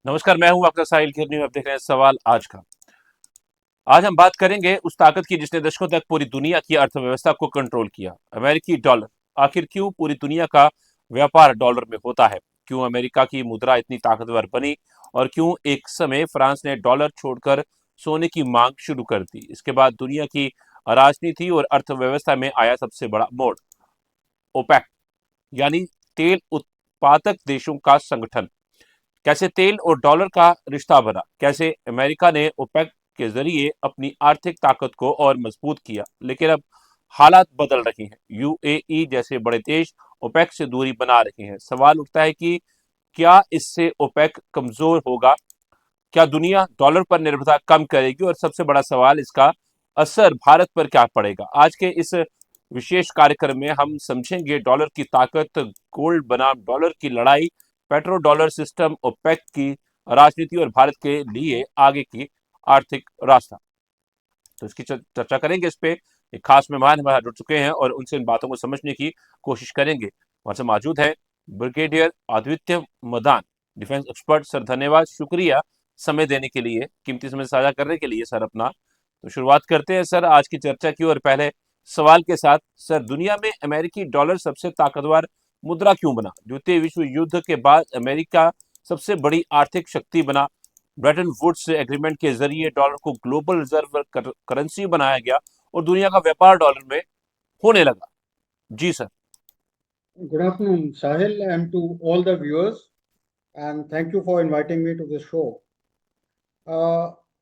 नमस्कार, मैं हूं आपका साहिल खिरनी। आप देख रहे हैं सवाल आज का। आज हम बात करेंगे उस ताकत की जिसने दशकों तक पूरी दुनिया की अर्थव्यवस्था को कंट्रोल किया, अमेरिकी डॉलर। आखिर क्यों पूरी दुनिया का व्यापार डॉलर में होता है? क्यों अमेरिका की मुद्रा इतनी ताकतवर बनी? और क्यों एक समय फ्रांस ने डॉलर छोड़कर सोने की मांग शुरू कर दी? इसके बाद दुनिया की राजनीति और अर्थव्यवस्था में आया सबसे बड़ा मोड़, ओपेक, यानी तेल उत्पादक देशों का संगठन। कैसे तेल और डॉलर का रिश्ता बना, कैसे अमेरिका ने ओपेक के जरिए अपनी आर्थिक ताकत को और मजबूत किया। लेकिन अब हालात बदल रहे हैं। यूएई जैसे बड़े देश ओपेक से दूरी बना रहे हैं। सवाल उठता है कि क्या इससे ओपेक कमजोर होगा? क्या दुनिया डॉलर पर निर्भरता कम करेगी? और सबसे बड़ा सवाल, इसका असर भारत पर क्या पड़ेगा? आज के इस विशेष कार्यक्रम में हम समझेंगे डॉलर की ताकत, गोल्ड बनाम डॉलर की लड़ाई, पेट्रो डॉलर सिस्टम, ओपेक की राजनीति और भारत के लिए आगे की आर्थिक रास्ता। तो इसकी चर्चा करेंगे। इस पे एक खास मेहमान हमारे जुड़ चुके हैं और उनसे इन बातों को समझने की कोशिश करेंगे। हमारे से मौजूद है brigadier Aditya Madan, defence expert. Sir धन्यवाद, शुक्रिया समय देने के लिए, कीमती समय साझा करने के लिए सर अपना। तो शुरुआत करते हैं सर आज की चर्चा की, और पहले सवाल के साथ। सर, दुनिया में अमेरिकी डॉलर सबसे ताकतवर मुद्रा क्यों बना? द्वितीय विश्व युद्ध के बाद अमेरिका सबसे बड़ी आर्थिक शक्ति बना। ब्रेटन वुड्स एग्रीमेंट के जरिए डॉलर को ग्लोबल रिजर्व करेंसी बनाया गया और दुनिया का व्यापार डॉलर में होने लगा। जी sir. Good afternoon, Sahil, and to all the viewers, and thank you for inviting me to this show.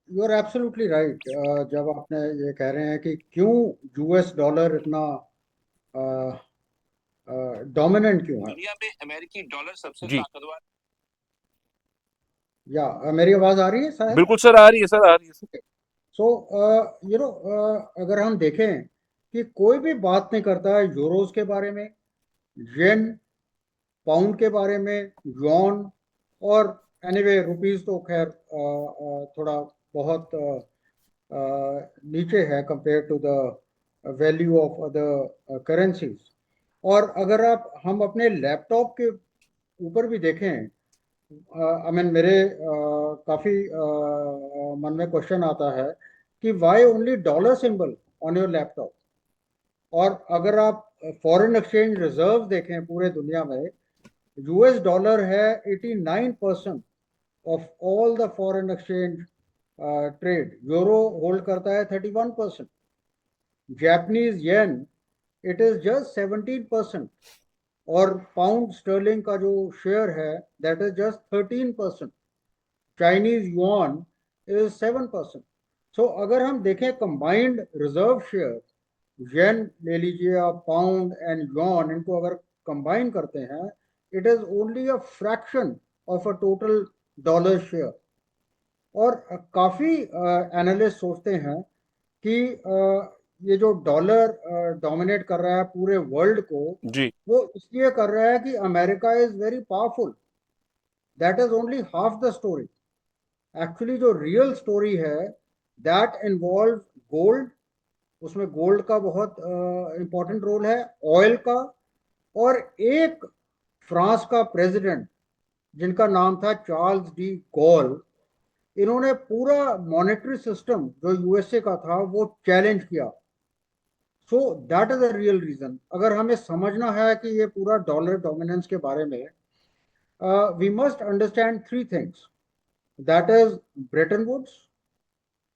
You're absolutely right. जब आपने ये कह रहे हैं कि क्यों यूएस डॉलर इतना डोमिनेंट क्यों है, दुनिया में अमेरिकी डॉलर सबसे जी ताकतवर। या मेरी आवाज आ रही है साहिल? बिल्कुल सर, आ रही है सर, आ रही है सर। सो अगर हम देखें कि कोई भी बात नहीं करता है यूरोज के बारे में, येन, पाउंड के बारे में, यॉन, और एनीवे रुपीस तो खैर थोड़ा बहुत नीचे है compare to the value of other currencies. और अगर आप हम अपने लैपटॉप के ऊपर भी देखें, आई मीन मेरे काफ़ी मन में क्वेश्चन आता है कि why only dollar symbol on your laptop. और अगर आप फॉरेन एक्सचेंज रिजर्व देखें पूरे दुनिया में, यूएस डॉलर है 89% of all the foreign exchange trade. Euro hold करता है 31%। Japanese yen, it is just 17%। और पाउंड स्टर्लिंग का जो शेयर है that is just 13%। Chinese yuan is 7%। सो अगर हम देखें कंबाइंड रिजर्व शेयर, येन ले लीजिए आप, पाउंड एंड युआन, इनको अगर कंबाइन करते हैं, it is only a fraction of a total dollar share. और काफ़ी एनालिस्ट सोचते हैं कि ये जो डॉलर डोमिनेट कर रहा है पूरे वर्ल्ड को, जी वो इसलिए कर रहा है कि America is very powerful. That is only half the story. Actually जो रियल स्टोरी है दैट इन्वॉल्व गोल्ड। उसमें गोल्ड का बहुत इंपॉर्टेंट रोल है, ऑयल का, और एक फ्रांस का प्रेसिडेंट जिनका नाम था चार्ल्स डी गॉल। इन्होंने पूरा मॉनेटरी सिस्टम जो यूएसए का था वो चैलेंज किया। So that is a real reason. अगर हमें समझना है कि ये पूरा डॉलर डोमिनेंस के बारे में, we must understand three things, that is Bretton Woods,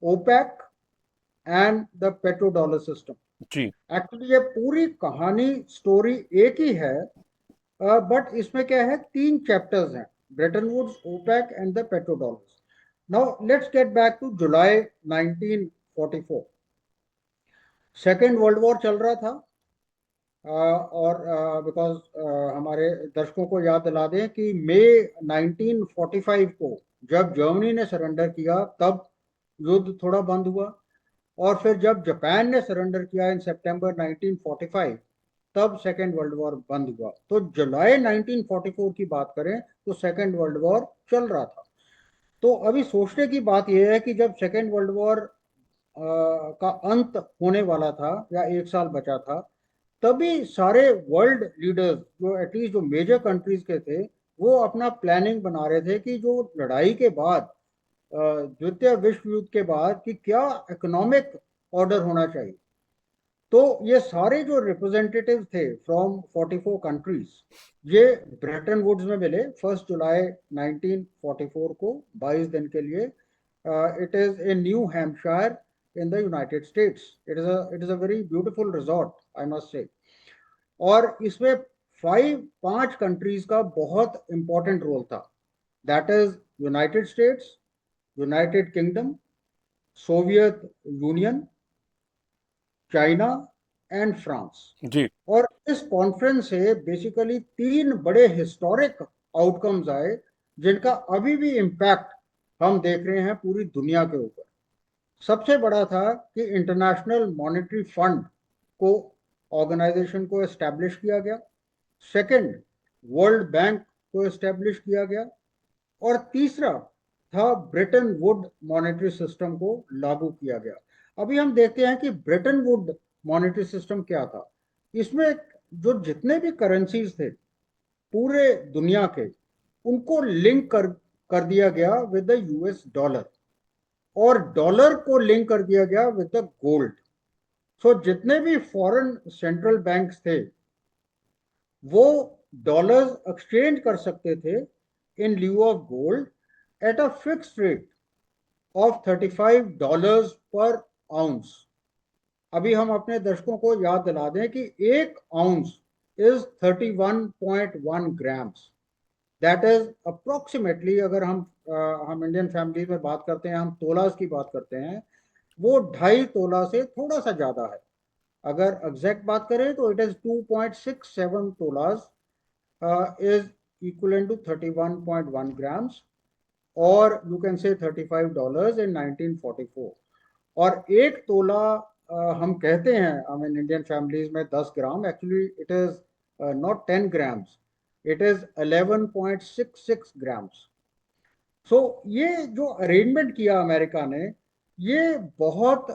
OPEC, and the petro dollar system. जी एक्चुअली ये पूरी कहानी स्टोरी एक ही है, बट इसमें क्या है, तीन चैप्टर्स हैं, Bretton Woods, OPEC and the petro dollars. Now let's get back to July 1944। Second world war चल रहा था। और बिकॉज हमारे दर्शकों को याद दिला दें कि मई 1945 को जब जर्मनी ने सरेंडर किया तब युद्ध थोड़ा बंद हुआ। और फिर जब जापान ने सरेंडर किया इन सितंबर 1945, तब सेकेंड वर्ल्ड वॉर बंद हुआ। तो जुलाई 1944 की बात करें तो सेकेंड वर्ल्ड वॉर चल रहा था। तो अभी सोचने की बात यह है कि जब सेकेंड वर्ल्ड वॉर का अंत होने वाला था या एक साल बचा था, तभी सारे वर्ल्ड लीडर्स जो एटलीस्ट जो मेजर कंट्रीज के थे वो अपना प्लानिंग बना रहे थे कि जो लड़ाई के बाद, द्वितीय विश्व युद्ध के बाद, कि क्या इकोनॉमिक ऑर्डर होना चाहिए। तो ये सारे जो रिप्रेजेंटेटिव थे फ्रॉम 44 कंट्रीज, ये ब्रेटन वुड्स में मिले 1 जुलाई 1944 को, 22 दिन के लिए। It is in New Hampshire in the United States. It is a very beautiful resort, I must say. और इसमें 5 कंट्रीज का बहुत इंपॉर्टेंट रोल था। That is United States, United Kingdom, Soviet Union, China and France. जी। और इस conference से basically 3 बड़े हिस्टोरिक आउटकम्स आए, जिनका अभी भी इम्पैक्ट हम देख रहे हैं पूरी दुनिया के ऊपर। सबसे बड़ा था कि इंटरनेशनल मॉनेटरी फंड को, ऑर्गेनाइजेशन को एस्टेब्लिश किया गया। सेकंड, वर्ल्ड बैंक को एस्टेब्लिश किया गया। और तीसरा था ब्रेटन वुड मॉनेटरी सिस्टम को लागू किया गया। अभी हम देखते हैं कि ब्रेटन वुड मॉनेटरी सिस्टम क्या था। इसमें जो जितने भी करेंसीज थे पूरे दुनिया के, उनको लिंक कर दिया गया विद द यूएस डॉलर, और डॉलर को लिंक कर दिया गया विद द गोल्ड। सो जितने भी फॉरेन सेंट्रल बैंक्स थे, वो डॉलर्स एक्सचेंज कर सकते थे in lieu of gold at a fixed rate of $35 per ounce. अभी हम अपने दर्शकों को याद दिला दें कि 1 ounce is 31.1 grams. That is approximately, अगर हम इंडियन फैमिली में बात करते हैं, हम तोलास की बात करते हैं, वो 2.5 तोला से थोड़ा सा ज्यादा है। अगर एग्जैक्ट बात करें तो it is 2.67 तोलास is equivalent to 31.1 grams, or you can say $35 in 1944। और 1 तोला हम कहते हैं, आई मीन इंडियन फैमिलीज में 10 gram, actually it is not 10 grams, it is 11.66 grams. So ये जो अरेंजमेंट किया अमेरिका ने, ये बहुत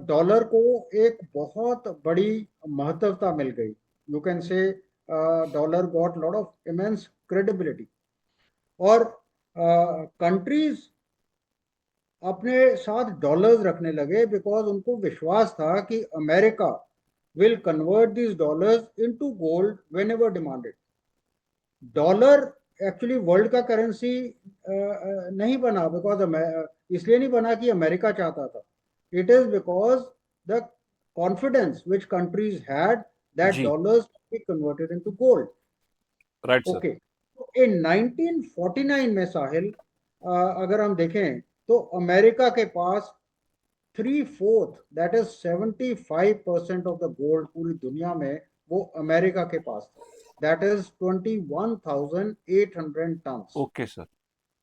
डॉलर को एक बहुत बड़ी महत्वता मिल गई। यू कैन से dollar got lot of immense credibility. और कंट्रीज अपने साथ डॉलर्स रखने लगे, बिकॉज उनको विश्वास था कि America will convert this dollars into gold when ever demanded. Dollar actually world का करेंसी नहीं बना बिकॉज, इसलिए नहीं बना कि अमेरिका चाहता था। It is because the confidence which countries had that जी। Dollars be converted into gold. Right sir. Okay, in 1949 में साहिल, अगर हम देखें तो अमेरिका के पास 3/4, that is 75% of the gold पूरी दुनिया में, वो अमेरिका के पास था। That is 21,800 tons. Okay sir.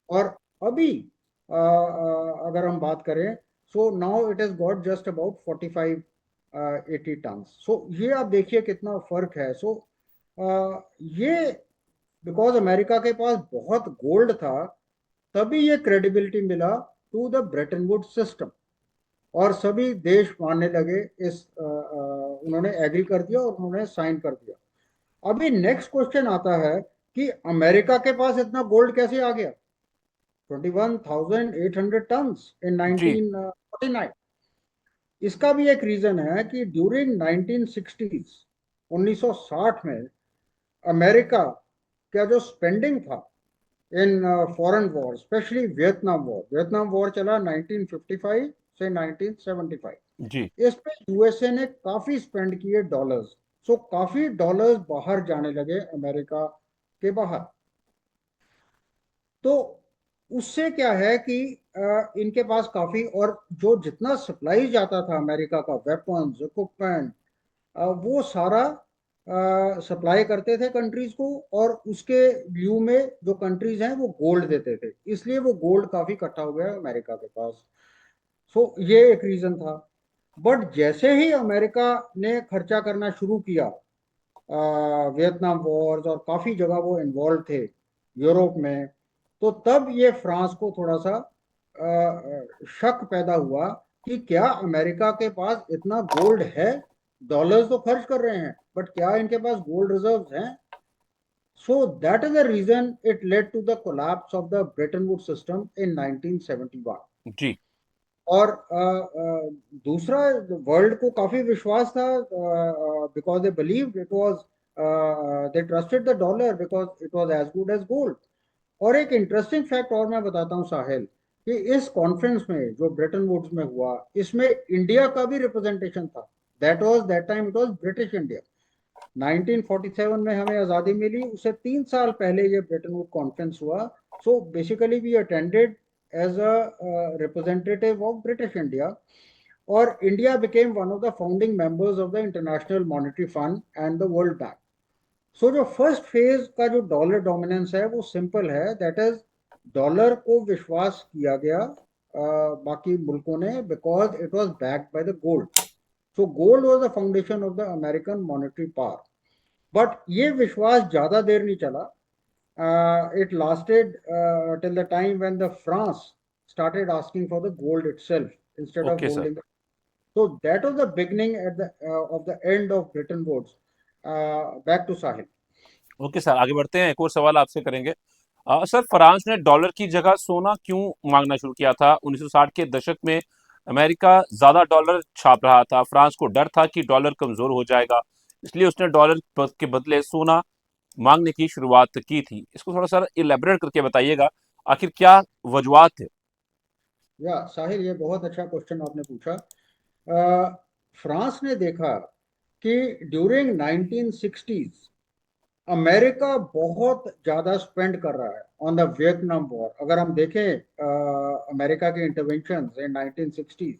और अभी अगर हम बात करें, so now it is got just about 45-80 tons. सो ये आप देखिए कितना फर्क है। सो ये बिकॉज अमेरिका के पास बहुत गोल्ड था, तभी ये क्रेडिबिलिटी मिला to the Bretton Woods system, और सभी देश मानने लगे। उन्होंने एग्री कर दिया और उन्होंने साइन कर दिया। अभी नेक्स्ट क्वेश्चन आता है कि अमेरिका के पास इतना गोल्ड कैसे आ गया, 21,800 टन्स इन जी। 1949। इसका भी एक रीजन है कि ड्यूरिंग 1960s, 1960 में अमेरिका का जो स्पेंडिंग था in foreign war, specially Vietnam war चला 1955 से 1975। जी। इस पे यूएसए ने काफी स्पेंड किए डॉलर्स। सो काफी डॉलर्स बाहर जाने लगे अमेरिका के बाहर। तो उससे क्या है कि इनके पास काफी, और जो जितना सप्लाई जाता था अमेरिका का, वेपन्स, इक्विपमेंट, वो सारा सप्लाई करते थे कंट्रीज को, और उसके व्यू में जो कंट्रीज हैं वो गोल्ड देते थे, इसलिए वो गोल्ड काफी इकट्ठा हो गया अमेरिका के पास। सो ये एक रीजन था। बट जैसे ही अमेरिका ने खर्चा करना शुरू किया, वियतनाम वॉर्स और काफी जगह वो इन्वॉल्व थे यूरोप में, तो तब ये फ्रांस को थोड़ा सा शक पैदा हुआ कि क्या अमेरिका के पास इतना गोल्ड है। डॉलर्स तो खर्च कर रहे हैं, बट क्या इनके पास गोल्ड रिजर्व्स हैं। So that is the reason it led to the collapse of the Bretton Woods system in 1971. जी। और दूसरा, वर्ल्ड को काफी विश्वास था, because they believed it was, they trusted the dollar because it was as good as gold. और एक interesting fact और मैं बताता हूँ साहिल, कि इस कॉन्फ्रेंस में जो ब्रेटन वुड्स में हुआ, इसमें इंडिया का भी रिप्रेजेंटेशन था। That time it was British India. 1947 में हमें आज़ादी मिली, उससे 3 साल पहले ये ब्रेटन वुड कॉन्फ्रेंस हुआ। So basically we attended as a representative of British India, और India became one of the founding members of the International Monetary Fund and the World Bank. So जो फर्स्ट फेज का जो dollar dominance है वो simple है, that is dollar को विश्वास किया गया बाकी मुल्कों ने, because it was backed by the gold. So gold was the foundation of the American monetary power. But ये विश्वास ज्यादा देर नहीं चला। It lasted till the time when the France started asking for the gold itself instead of okay sir. holding. So that was the beginning at the of the end of Bretton Woods. Back to Sahil. Okay sir, आगे बढ़ते हैं, एक और सवाल आपसे करेंगे। Sir, France ने dollar की जगह सोना क्यों मांगना शुरू किया था? 1960 के दशक में अमेरिका ज्यादा डॉलर छाप रहा था, फ्रांस को डर था कि डॉलर कमजोर हो जाएगा, इसलिए उसने डॉलर के बदले सोना मांगने की शुरुआत की थी। इसको थोड़ा सा इलेबोरेट करके बताइएगा, आखिर क्या वजूहत थे? या साहिल, ये बहुत अच्छा क्वेश्चन आपने पूछा। फ्रांस ने देखा कि ड्यूरिंग 1960s अमेरिका बहुत ज्यादा स्पेंड कर रहा है ऑन द वियतनाम वॉर। अगर हम देखें अमेरिका के इंटरवेंशन इन 1960s,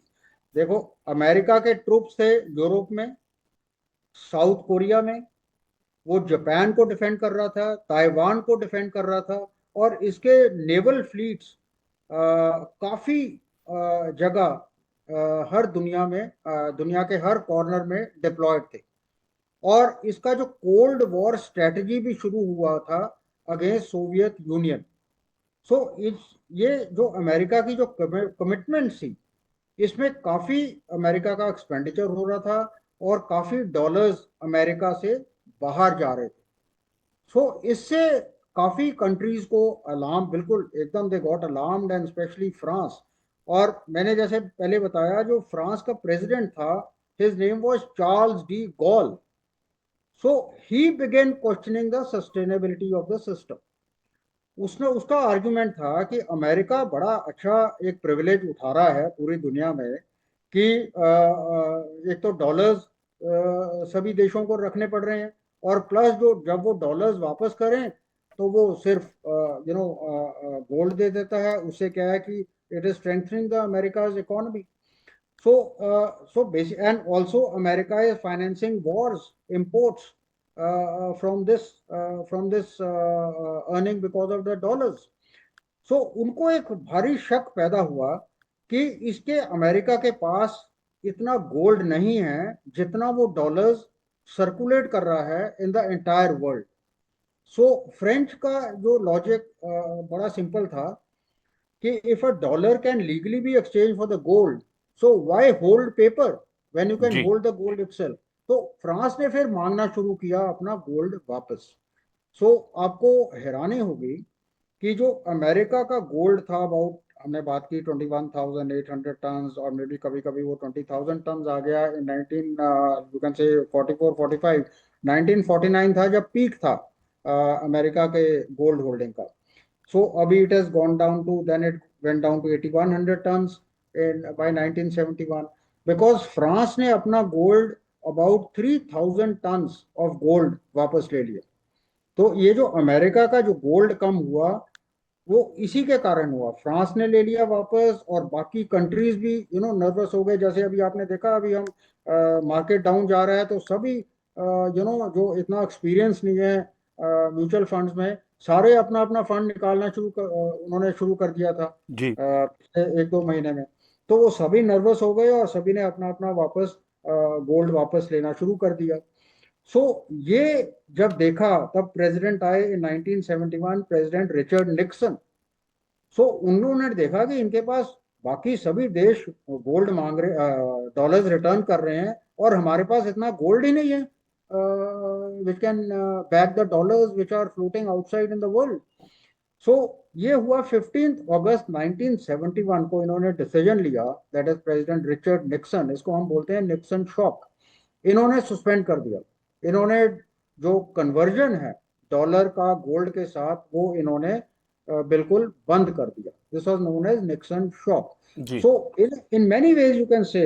देखो अमेरिका के ट्रूप्स थे यूरोप में, साउथ कोरिया में, वो जापान को डिफेंड कर रहा था, ताइवान को डिफेंड कर रहा था, और इसके नेवल फ्लीट्स काफी जगह हर दुनिया में, दुनिया के हर कॉर्नर में डिप्लॉयड थे। और इसका जो कोल्ड वॉर स्ट्रेटजी भी शुरू हुआ था अगेंस्ट सोवियत यूनियन। सो इस ये जो अमेरिका की जो कमिटमेंट थी, इसमें काफी अमेरिका का एक्सपेंडिचर हो रहा था, और काफी डॉलर्स अमेरिका से बाहर जा रहे थे। सो इससे काफी कंट्रीज को अलार्म, बिल्कुल एकदम they got alarmed, and specially France. और मैंने जैसे पहले बताया, जो फ्रांस का प्रेसिडेंट था, his name was Charles de Gaulle. So he begin questioning the sustainability of the system. उसने, उसका आर्गुमेंट था कि अमेरिका बड़ा अच्छा एक प्रिविलेज उठा रहा है पूरी दुनिया में, कि एक तो डॉलर्स सभी देशों को रखने पड़ रहे हैं, और प्लस जो जब वो डॉलर्स वापस करें तो वो सिर्फ गोल्ड दे देता है। उससे क्या है कि it is strengthening the America's economy. So basic, and also America is financing wars, imports from this earning because of the dollars. So उनको एक भारी शक पैदा हुआ कि इसके अमेरिका के पास इतना गोल्ड नहीं है जितना वो डॉलर्स सर्कुलेट कर रहा है in the entire world. So French का जो लॉजिक बड़ा सिंपल था, कि if a dollar can legally be exchanged for the gold, so why hold paper when you can जी। hold the gold itself? तो फ्रांस ने फिर मांगना शुरू किया अपना गोल्ड वापस। सो आपको हैरानी होगी कि जो अमेरिका का गोल्ड था, अबाउट, हमने बात की 21,800 टन, और मे बी कभी कभी वो 20,000 टन आ गया इन 19 यू कैन से 44 45। 1949 था जब पीक था अमेरिका के गोल्ड होल्डिंग का। So abhi it has gone down to, then it went down to 8,100 tons in by 1971, because France ने अपना gold about 3,000 tons of gold वापस ले लिया। तो ये जो अमेरिका का जो गोल्ड कम हुआ, वो इसी के कारण हुआ। फ्रांस ने ले लिया वापस, और बाकी कंट्रीज भी नर्वस हो गए। जैसे अभी आपने देखा, अभी हम मार्केट डाउन जा रहा है, तो सभी जो इतना एक्सपीरियंस नहीं है म्यूचुअल फंड्स में, सारे अपना अपना फंड निकालना उन्होंने शुरू कर दिया था जी। पिछले 1-2 महीने में। तो वो सभी नर्वस हो गए, और सभी ने अपना अपना वापस गोल्ड वापस लेना शुरू कर दिया। सो ये जब देखा, तब प्रेसिडेंट आए इन 1971, प्रेसिडेंट रिचर्ड निक्सन। सो उन्होंने देखा कि इनके पास बाकी सभी देश गोल्ड मांग रहे, डॉलर्स रिटर्न कर रहे हैं, और हमारे पास इतना गोल्ड ही नहीं है which can back the dollars which are floating outside in the world. So ये हुआ 15 अगस्त 1971 को इन्होंने डिसीजन लिया, that is president Richard Nixon, इसको हम बोलते हैं निक्सन शॉक। इन्होंने सस्पेंड कर दिया, इन्होंने जो कन्वर्जन है डॉलर का गोल्ड के साथ वो इन्होंने बिल्कुल बंद कर दिया। This was known as Nixon shock. जी so in many ways you can say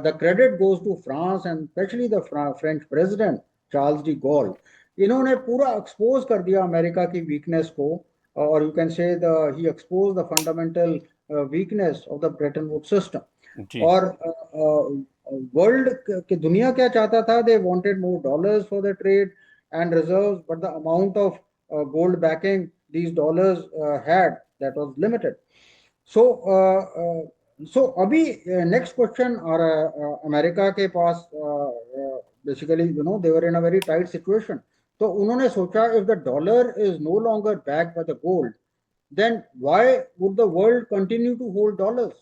the credit goes to France and especially the French president Charles de Gaulle. इन्होंने पूरा एक्सपोज कर दिया अमेरिका की वीकनेस को, और you can say the he expose the fundamental weakness of the Bretton Wood system. जी और world की दुनिया क्या चाहता था, they wanted more dollars for the trade and reserves, but the amount of gold backing these dollars had, that was limited. So so अभी next question आ रहा है अमेरिका के पास, basically you know they were in a very tight situation. तो उन्होंने सोचा if the dollar is no longer backed by the gold, then why would the world continue to hold dollars?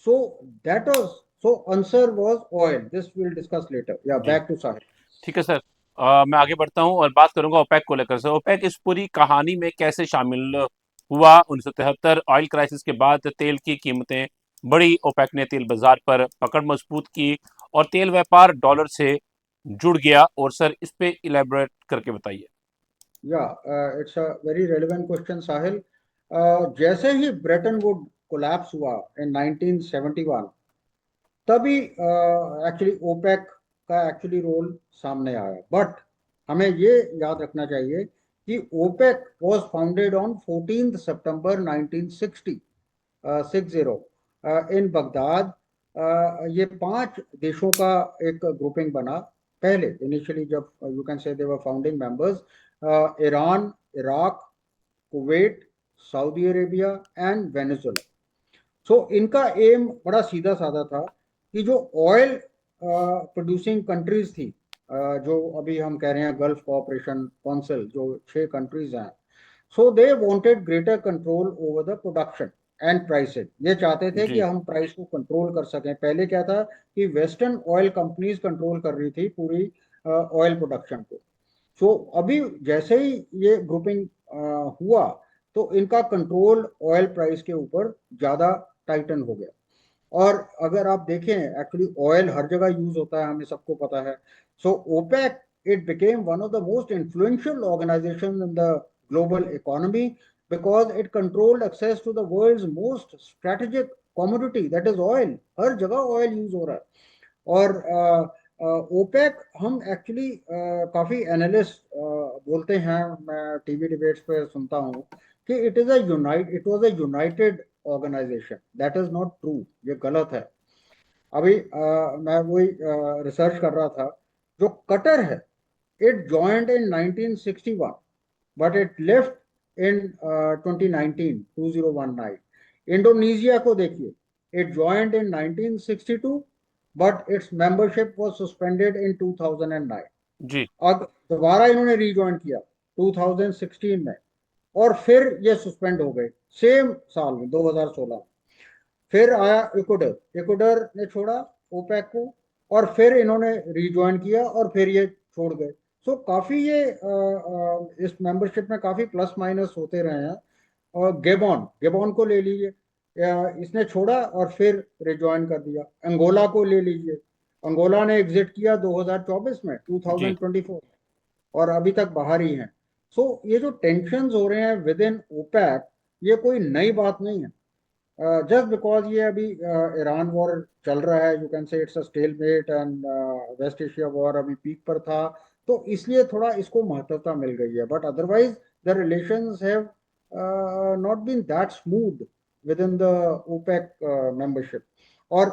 So that was, so answer was oil. This we'll discuss later. Yeah, जी back to Sahil. ठीक है sir. मैं आगे बढ़ता हूँ और बात करूंगा ओपेक को लेकर। सर ओपेक इस पूरी कहानी में कैसे शामिल हुआ? 1973 ऑयल क्राइसिस के बाद तेल की कीमतें बढ़ी, ओपेक ने तेल बाजार पर पकड़ मजबूत की और तेल व्यापार डॉलर से जुड़ गया। और सर इस पे इलेबोरेट करके बताइए। Yeah, it's a very relevant question, Sahil. जैसे ही ब्रेटन वुड कोलैप्स हुआ in 1971, तभी एक्चुअली ओपेक का एक्चुअली रोल सामने आया। बट हमें ये याद रखना चाहिए कि OPEC was founded on 14 September 1960 in Baghdad. ये 5 देशों का एक ग्रुपिंग बना। पहले इनिशियली जब you can say they were founding members Iran, Iraq, Kuwait, Saudi Arabia and Venezuela. So इनका एम बड़ा सीधा साधा था कि जो ऑयल प्रोड्यूसिंग कंट्रीज थी, जो अभी हम कह रहे हैं गल्फ कोऑपरेशन काउंसिल, जो 6 कंट्रीज हैं, so they wanted greater control over the production and pricing. ये चाहते थे कि जी हम प्राइस को कंट्रोल कर सकें। पहले क्या था कि वेस्टर्न ऑयल कंपनीज कंट्रोल कर रही थी पूरी ऑयल प्रोडक्शन को। सो अभी जैसे ही ये ग्रुपिंग हुआ तो इनका कंट्रोल ऑयल प्राइस के ऊपर ज्यादा टाइटन हो गया। और अगर आप देखें एक्चुअली ऑयल हर जगह यूज होता है, हमें सबको पता है। So OPEC it became one of the most influential organization in the global economy because it controlled access to the world's most strategic commodity that is oil. हर जगह ऑयल यूज हो रहा है। और ओपेक हम एक्चुअली काफी analyst बोलते हैं, मैं टीवी डिबेट्स पे सुनता हूँ कि it was a united organisation. That is not true, ये गलत है। अभी मैं वही रिसर्च कर रहा था। जो कतर है, it joined in 1961 but it left in 2019। Indonesia को देखिए, it joined in 1962 but it's membership was suspended in 2009। जी अब दोबारा इन्होंने रीजॉइन किया 2016 में, और फिर ये सस्पेंड हो गए सेम साल में 2016 में। फिर आया इक्वाडोर, इक्वाडोर ने छोड़ा ओपेक को, और फिर इन्होंने रिज्वाइन किया और फिर ये छोड़ गए। सो काफी ये इस मेंबरशिप में काफी प्लस माइनस होते रहे हैं। और गेबॉन, गेबॉन को ले लीजिए, इसने छोड़ा और फिर रिज्वाइन कर दिया। अंगोला को ले लीजिए, अंगोला ने एग्जिट किया 2024 में, जी 2024, और अभी तक बाहर ही हैं। सो ये जो टेंशन हो रहे हैं विद इन ओपेक, ये कोई नई बात नहीं है। जस्ट बिकॉज ये अभी ईरान वॉर चल रहा है, you can say it's a stalemate, and West Asia war अभी पीक पर था, तो इसलिए थोड़ा इसको महत्वता मिल गई है। But otherwise the relations have not been that smooth with in the OPEC membership. और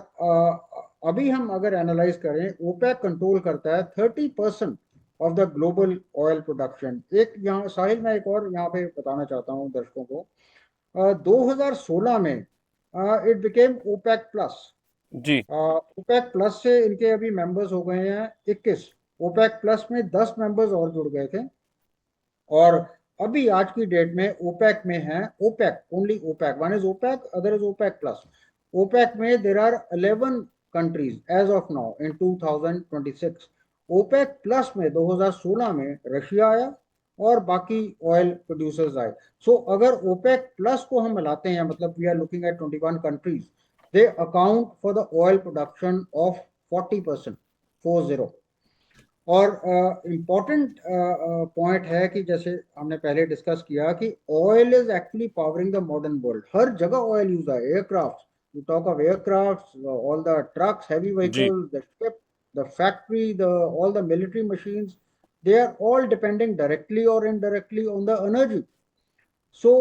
अभी हम अगर एनालाइज करें, ओपेक कंट्रोल करता है 30% of the global oil production. एक यहाँ साहिल, मैं एक और यहाँ पे बताना चाहता हूँ दर्शकों को। 2016 में इट बिकेम ओपेक प्लस। जी ओपेक प्लस से इनके अभी मेंबर्स हो गए हैं 21। ओपेक प्लस में 10 मेंबर्स और जुड़ गए थे। और अभी आज की डेट में ओपेक में है, OPEC only OPEC, one is OPEC, other is OPEC plus. OPEC में there are 11 countries as of now in 2026। OPEC plus में 2016 में रशिया आया और बाकी ऑयल प्रोड्यूसर्स आए। सो अगर ओपेक प्लस को हम मिलाते हैं, मतलब we are looking at 21 countries, they account for the oil production of 40%, 40। और इम्पॉर्टेंट पॉइंट है कि जैसे हमने पहले डिस्कस किया कि oil is actually powering the modern world. हर जगह ऑयल यूज है। Aircraft, you talk of aircraft, all the trucks, heavy जी vehicles, the ship, the factory, the all the military machines, they are all depending directly or indirectly on the energy. So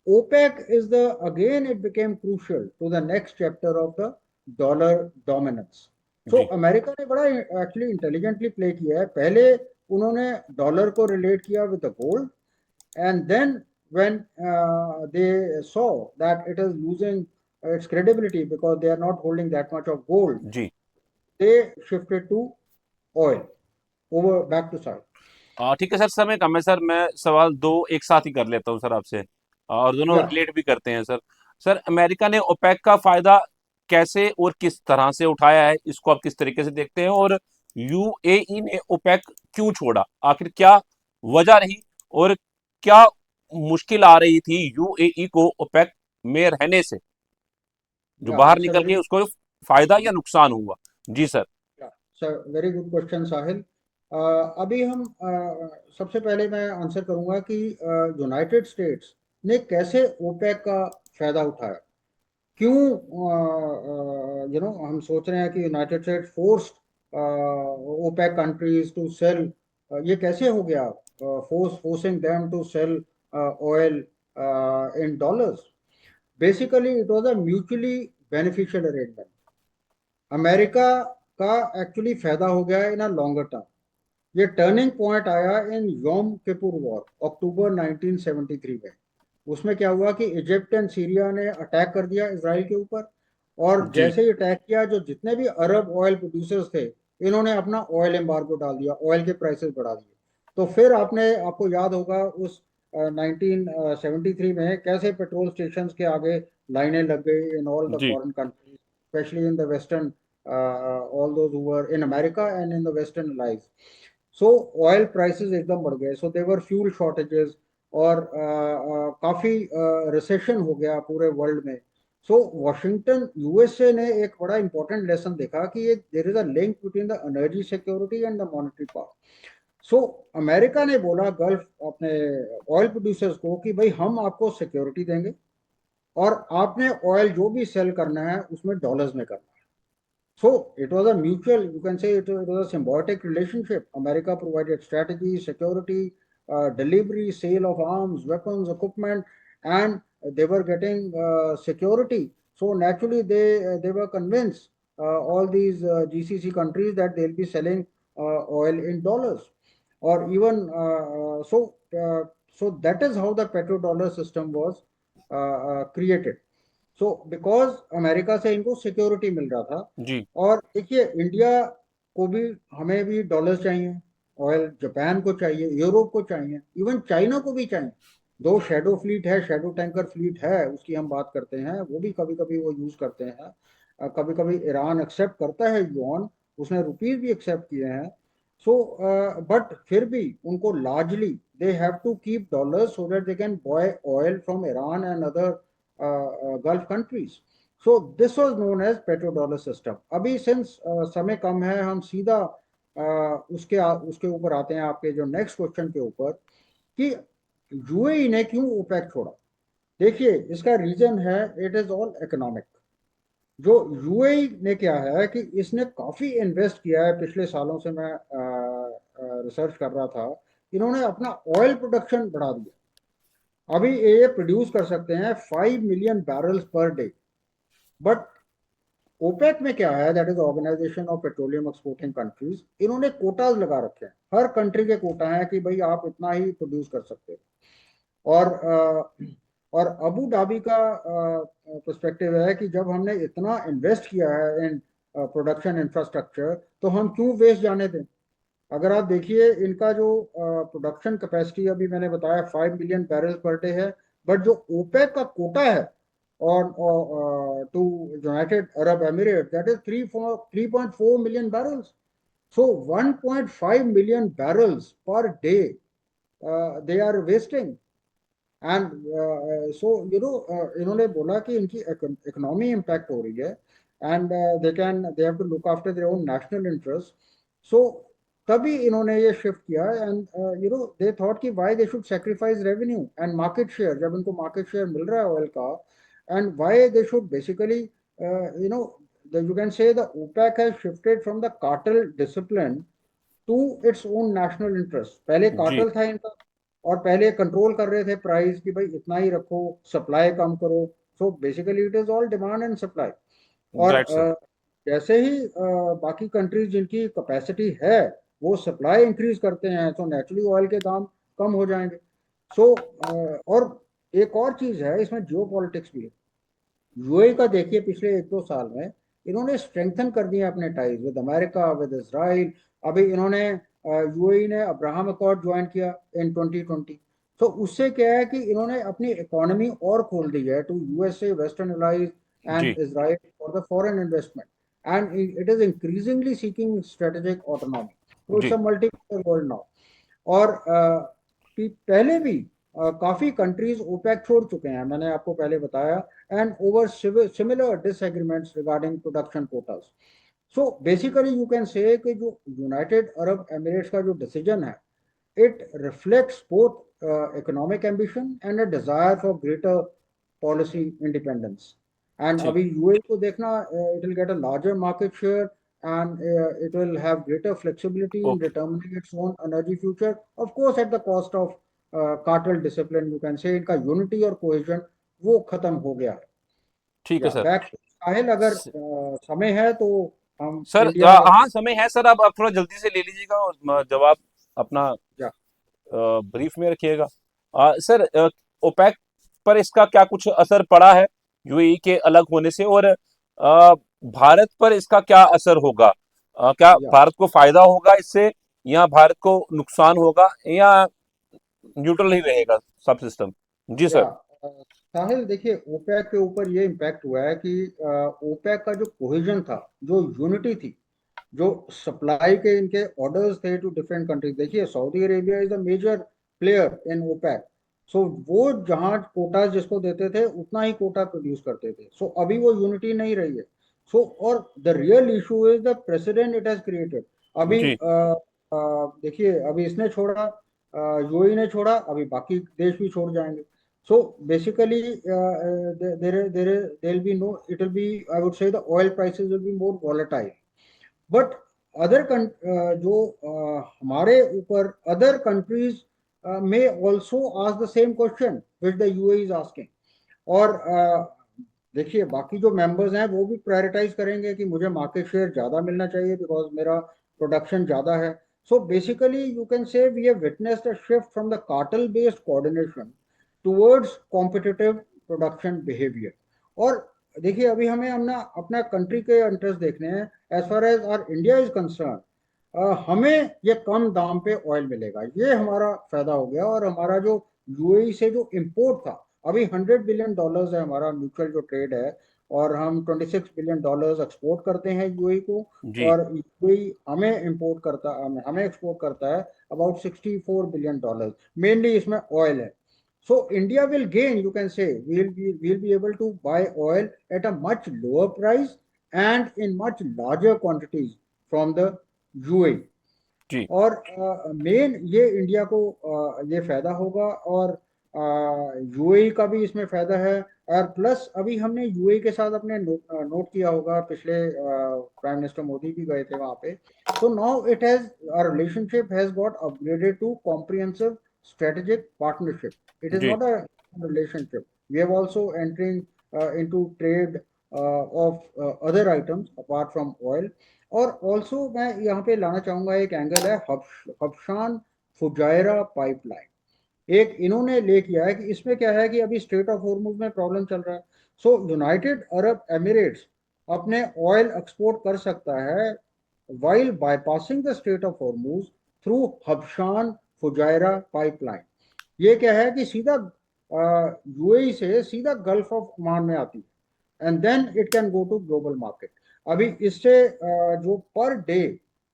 OPEC is the, again it became crucial to the next chapter of the dollar dominance. So जी America ने बड़ा actually intelligently play किया है। पहले उन्होंने dollar को relate किया with the gold, and then when they saw that it is losing its credibility because they are not holding that much of gold, जी। they shifted to oil, over back to side. ठीक है sir, समय कम है sir, मैं सवाल दो एक साथ ही कर लेता हूँ सर आपसे, और दोनों या रिलेट भी करते हैं सर। सर, अमेरिका ने ओपेक का फायदा कैसे और किस तरह से उठाया है, इसको आप किस तरीके से देखते हैं? और यूएई ने ओपेक क्यों छोड़ा, आखिर क्या वजह रही, और क्या मुश्किल आ रही थी यूएई को ओपेक में रहने से, जो या बाहर इट्स अ निकल वेरी गए उसको फायदा या नुकसान हुआ? जी sir. Sir very good question Sahil. अभी हम सबसे पहले मैं आंसर करूंगा कि यूनाइटेड स्टेट्स ने कैसे ओपेक का फायदा उठाया। क्यों हम सोच रहे हैं कि United States forced OPEC countries to sell, ये कैसे हो गया, forcing them to sell oil in dollars. Basically it was a mutually beneficial arrangement. America का एक्चुअली फायदा हो गया इन अ लॉन्गर टर्म। ये टर्निंग पॉइंट आया इन योम किपुर वॉर, अक्टूबर 1973 में। उसमें क्या हुआ कि इजिप्ट एंड सीरिया ने अटैक कर दिया इसराइल के ऊपर, और जी जैसे ही अटैक किया, जो जितने भी अरब ऑयल प्रोड्यूसर्स थे, इन्होंने अपना ऑयल एम्बार्गो डाल दिया, ऑयल के प्राइसेस बढ़ा दिए। तो फिर आपको याद होगा उस 1973 में कैसे पेट्रोल स्टेशन के आगे लाइनें लग गई इन ऑल द जी foreign countries, specially in the western, all those who were in America and in the western allies. So oil prices एकदम बढ़ गए। सो देवर फ्यूल शॉर्टेजेस, और काफी रिसेशन हो गया पूरे वर्ल्ड में। सो वॉशिंगटन, यूएसए ने एक बड़ा इंपॉर्टेंट लेसन देखा कि ये there is a link between the energy security and the monetary power. So America ने बोला गल्फ अपने ऑयल प्रोड्यूसर्स को कि भाई हम आपको सिक्योरिटी देंगे, और आपने ऑयल जो भी सेल करना है उसमें डॉलर्स में करना है। So it was a mutual, you can say it was a symbiotic relationship. America provided strategy, security, delivery, sale of arms, weapons, equipment, and they were getting security. So naturally, they were convinced, all these GCC countries, that they'll be selling oil in dollars, or even so that is how the petrodollar system was created. So because America से इनको security मिल रहा था। जी और देखिए, India को भी, हमें भी डॉलर्स चाहिए, ऑयल जापान को चाहिए, यूरोप को चाहिए, इवन चाइना को भी चाहिए। दो शेडो फ्लीट है, शेडो टैंकर फ्लीट है, उसकी हम बात करते हैं, वो भी कभी कभी वो यूज करते हैं। कभी कभी ईरान एक्सेप्ट करता है युआन, उसने रुपीज भी एक्सेप्ट किए हैं। सो बट फिर भी उनको largely they have to keep dollars so that they can buy oil from Iran and other gulf countries. So this was known as petrodollar system. अभी सिंस समय कम है, हम सीधा उसके ऊपर आते हैं, आपके जो नेक्स्ट क्वेश्चन के ऊपर, कि यूएई ने क्यों ओपेक छोड़ा। देखिए, इसका रीजन है, इट इज ऑल इकोनॉमिक। जो यूएई ने क्या है कि इसने काफी इन्वेस्ट किया है पिछले सालों से, मैं रिसर्च कर रहा था, इन्होंने अपना ऑयल प्रोडक्शन बढ़ा दिया। अभी ये प्रोड्यूस कर सकते हैं 5 million barrels per day. But OPEC में क्या है, that is organisation of petroleum exporting countries, इन्होंने कोटाज लगा रखे हैं। हर कंट्री के कोटा है कि भाई आप इतना ही प्रोड्यूस कर सकते हो। और अबू धाबी का पर्सपेक्टिव है कि जब हमने इतना इन्वेस्ट किया है इन प्रोडक्शन इंफ्रास्ट्रक्चर, तो हम क्यों वेस्ट जाने दें। अगर आप देखिए, इनका जो प्रोडक्शन कैपेसिटी अभी मैंने बताया 5 मिलियन बैरल पर डे है, बट जो ओपेक का कोटा है और to United Arab Emirate, that is 3.4 million barrels. So 1.5 million barrels per day they are wasting. And so इन्होंने बोला कि इनकी इकोनॉमी इम्पैक्ट हो रही है, and they have to look after their own national interest. So तभी इन्होंने ये शिफ्ट किया, एंड दे थॉट कि why they should sacrifice revenue and market share, जब इनको मार्केट शेयर मिल रहा है ऑयल का, and why they should basically you can say the OPEC has shifted from the cartel discipline to its own national interest. पहले जी. Cartel था इनका, और पहले कंट्रोल कर रहे थे प्राइस कि भाई इतना ही रखो, सप्लाई कम करो. So basically it is all demand and supply. और राइट सर. जैसे ही बाकी कंट्रीज जिनकी कैपेसिटी है वो सप्लाई इंक्रीज करते हैं, तो नेचुरली ऑयल के दाम कम हो जाएंगे. सो और एक और चीज है इसमें, जियो पॉलिटिक्स भी है. यूएई का देखिए पिछले 1-2 साल में इन्होंने स्ट्रेंथन कर दिए अपने ties with America, with Israel. अभी इन्होंने यूएई ने अब्राहम अकॉर्ड ज्वाइन किया इन 2020. तो उससे क्या है कि इन्होंने अपनी इकोनॉमी और खोल दी है टू यूएसए, वेस्टर्न एलाइज जी. And Israel for the foreign investment, and it is increasingly seeking strategic autonomy. तो इट्स जी. A multipolar world now. और पहले भी काफी कंट्रीज ओपेक छोड़ चुके हैं, मैंने आपको पहले बताया, and over similar disagreements regarding production quotas. So basically you can से कि जो यूनाइटेड अरब एमिरेट्स का जो डिसीजन है, it reflects both economic ambition and a desire for greater policy independence. And ठीक. अभी यूएई को देखना, it will get a larger market share, and it will have greater flexibility in okay. determining its own energy future, of course at the cost of cartel discipline. You can say इनका unity और cohesion वो खत्म हो गया है. ठीक है या सर. बैक साहिल, अगर स- समय है तो हम सर, इंडिया का. हाँ समय है सर. अब आप थोड़ा जल्दी से ले लीजिएगा और जवाब अपना या ब्रीफ में रखिएगा. सर, ओपेक पर इसका क्या कुछ असर पड़ा है यूएई के अलग होने से, और भारत पर इसका क्या असर होगा? क्या या भारत को फायदा होगा इससे, या भारत को नुकसान होगा, या न्यूट्रल ही रहेगा सब सिस्टम? जी या सर. साहिल, देखिए ओपेक के ऊपर ये इम्पैक्ट हुआ है कि ओपेक का जो कोहेजन था, जो यूनिटी थी, जो सप्लाई के इनके ऑर्डर्स थे टू डिफरेंट कंट्रीज. देखिए Saudi Arabia is a major player in OPEC. So वो जहां कोटा जिसको देते थे उतना ही कोटा प्रोड्यूस करते थे. सो अभी वो यूनिटी नहीं रही है. सो और the real issue is the president it has created. अभी जी. देखिए अभी इसने छोड़ा, यूएई ने छोड़ा, अभी बाकी देश भी छोड़ जाएंगे. So basically, there will be no. It will be. I would say the oil prices will be more volatile. But जो हमारे ऊपर other countries may also ask the same question which the UAE is asking. और देखिए बाकी जो members हैं वो भी प्रायोरिटाइज करेंगे कि मुझे मार्केट शेयर ज़्यादा मिलना चाहिए बिकॉज मेरा प्रोडक्शन ज़्यादा है. So basically you can say we have witnessed a shift from the cartel based coordination towards competitive production behaviour. और देखिए अभी हमें अपना अपना कंट्री के इंटरेस्ट देखने हैं. As far as our India is concern, हमें ये कम दाम पे ऑयल मिलेगा, ये हमारा फायदा हो गया. और हमारा जो यूएई से जो इंपोर्ट था, अभी $100 बिलियन है हमारा म्यूचुअल जो ट्रेड है, और हम $26 बिलियन एक्सपोर्ट करते हैं यूएई को. जी. और यूएई हमें इंपोर्ट करता, हमें एक्सपोर्ट करता है अबाउट $64 बिलियन. मेनली इसमें ऑयल है. So India will gain, you can say, we'll be able to buy oil at a much lower price and in much larger quantities from the UAE. जी. और मेन ये India को ये फायदा होगा, और यूएई का भी इसमें फायदा है. और प्लस अभी हमने यूएई के साथ अपने नोट किया होगा, पिछले प्राइम मिनिस्टर मोदी भी गए थे वहां पे. तो now it has, our relationship has got upgraded to comprehensive strategic partnership. It is जी. not a relationship. We have also entering into trade of other items apart from oil. और also मैं यहाँ पे लाना चाहूंगा एक एंगल है Habshan Fujairah pipeline. एक इन्होंने ले किया है कि इसमें क्या है कि अभी स्ट्रेट ऑफ हॉर्मुज में प्रॉब्लम चल रहा है. सो यूनाइटेड अरब एमिरेट्स अपने ऑयल एक्सपोर्ट कर सकता है while bypassing the strait of Hormuz through Habshan Fujairah pipeline. ये क्या है कि सीधा यूएई से सीधा गल्फ ऑफ ओमान में आती है, and then it can go to global market. अभी इससे जो per day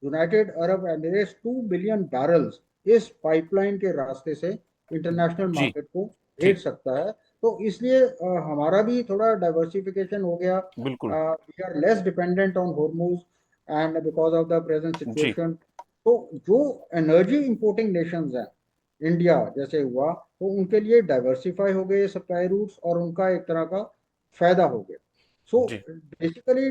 United Arab Emirates 2 billion barrels इस पाइपलाइन के रास्ते से इंटरनेशनल जी। मार्केट को भेज ठीक। सकता है। तो इसलिए हमारा भी थोड़ा डाइवर्सिफिकेशन हो गया। बिल्कुल। We are less dependent on Hormuz and because of the present जी। सिचुएशन। तो जो एनर्जी इंपोर्टिंग नेशंस हैं, इंडिया जैसे हुआ, तो उनके लिए डाइवर्सिफाई हो गए सप्लाई रूट्स और उनका एक तरह का फायदा हो गया। So ji. basically,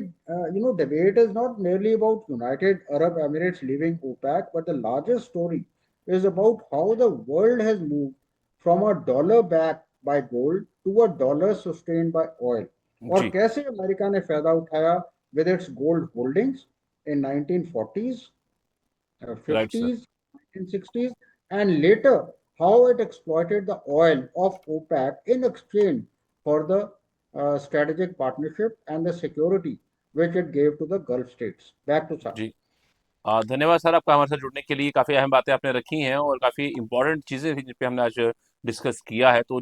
debate is not merely about United Arab Emirates leaving OPEC, but the larger story is about how the world has moved from a dollar backed by gold to a dollar sustained by oil. और जी। कैसे America ने फायदा उठाया with its gold holdings in 1940s, right sir. 50s, 1960s, and later how it exploited the oil of OPEC in exchange for the strategic partnership and the security which it gave to the Gulf states. Back to Sir. जी। धन्यवाद sir आपका हमारे साथ जुड़ने के लिए। काफ़ी अहम बातें आपने रखी हैं और काफ़ी इंपॉर्टेंट चीज़ें थी जिन पे हमने आज डिस्कस किया है। तो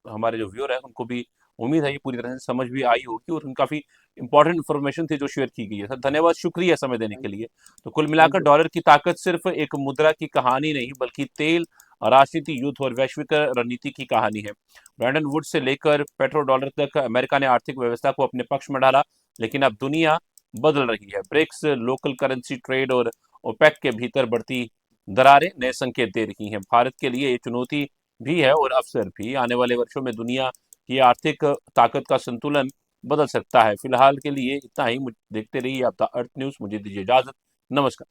हमारे जो व्यूअर हैं उनको भी उम्मीद है ये पूरी तरह से समझ भी आई होगी और काफ़ी इंपॉर्टेंट इन्फॉर्मेशन थी जो शेयर की गई है। सर धन्यवाद, शुक्रिया समय देने के Thank, लिए। तो कुल thank मिलाकर you. डॉलर की ताकत सिर्फ एक मुद्रा की कहानी नहीं बल्कि तेल, राजनीति, युद्ध और वैश्विक रणनीति की कहानी है। ब्रैंडन वुड से लेकर पेट्रो डॉलर तक अमेरिका ने आर्थिक व्यवस्था को अपने पक्ष में डाला, लेकिन अब दुनिया बदल रही है। ब्रिक्स, लोकल करेंसी ट्रेड और ओपेक के भीतर बढ़ती दरारें नए संकेत दे रही हैं। भारत के लिए ये चुनौती भी है और अवसर भी। आने वाले वर्षों में दुनिया की आर्थिक ताकत का संतुलन बदल सकता है। फिलहाल के लिए इतना ही। देखते रहिए आप द अर्थ न्यूज। मुझे दीजिए इजाजत। नमस्कार।